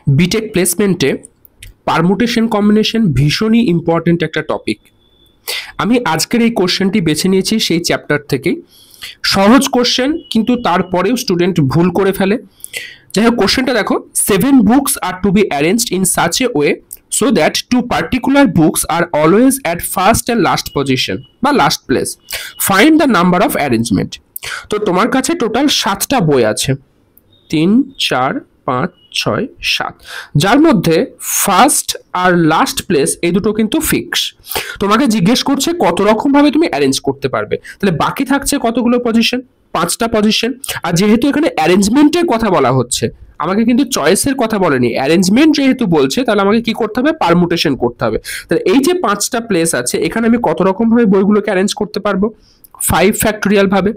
B Tech প্লেসমেন্টে permutation combination ভীষণই important একটা topic. আমি আজকের এই কোশ্চেনটি বেছে নিয়েছি সেই চ্যাপ্টার থেকেই। সহজ কোশ্চেন, কিন্তু তারপরেও স্টুডেন্ট ভুল করে ফেলে। যাই হোক, কোশ্চেনটা দেখো, 7 বুকস আর to be arranged in such a way so that two particular books are always at first and last position বা last place, find the number of arrangement. তো তোমার কাছে টোটাল 7টা বই আছে, 3, 4, 5, 6, 7, যার মধ্যে ফার্স্ট আর লাস্ট প্লেস এই দুটো কিন্তু ফিক্স। তোমাকে জিজ্ঞেস করছে কত রকম ভাবে তুমি অ্যারেঞ্জ করতে পারবে, তাহলে বাকি থাকছে কতগুলো পজিশন, 5টা পজিশন। আর যেহেতু এখানে অ্যারেঞ্জমেন্টের কথা বলা হচ্ছে, আমাকে কিন্তু চয়েসের কথা বলেনি, অ্যারেঞ্জমেন্ট যেহেতু বলছে, তাহলে আমাকে কি করতে হবে, পারমুটেশন করতে হবে। তাহলে এই যে 5টা প্লেস আছে, এখানে আমি কত রকম ভাবে বইগুলোকে অ্যারেঞ্জ করতে পারবো, 5 ফ্যাক্টোরিয়াল ভাবে।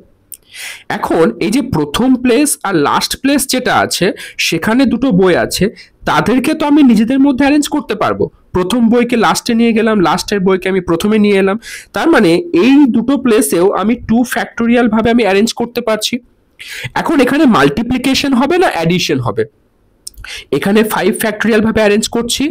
এখন এই যে প্রথম প্লেস আর লাস্ট প্লেস যেটা আছে, সেখানে দুটো বই আছে, তাদেরকে তো আমি নিজেদের মধ্যে অ্যারেঞ্জ করতে পারবো। প্রথম বইকে লাস্টে নিয়ে গেলাম, লাস্টের বইকে আমি প্রথমে নিয়ে এলাম, তার মানে এই দুটো প্লেসেও আমি 2 ফ্যাক্টোরিয়াল ভাবে আমি অ্যারেঞ্জ করতে পারছি। এখন এখানে মাল্টিপ্লিকেশন হবে না অ্যাডিশন হবে, এখানে 5 ফ্যাক্টোরিয়াল ভাবে অ্যারেঞ্জ করছি,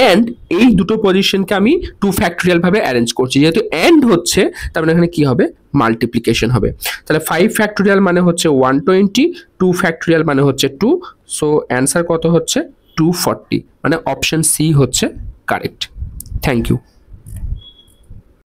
এন্ড এই দুটো পজিশনকে আমি 2 ফ্যাক্টোরিয়াল ভাবে অ্যারেঞ্জ করছি। যেহেতু এন্ড হচ্ছে, তার মানে এখানে কি হবে, মাল্টিপ্লিকেশন হবে। তাহলে 5 ফ্যাক্টোরিয়াল মানে হচ্ছে 120, 2 ফ্যাক্টোরিয়াল মানে হচ্ছে 2, সো অ্যান্সার কত হচ্ছে 240, মানে অপশন সি হচ্ছে কারেক্ট। Thank you.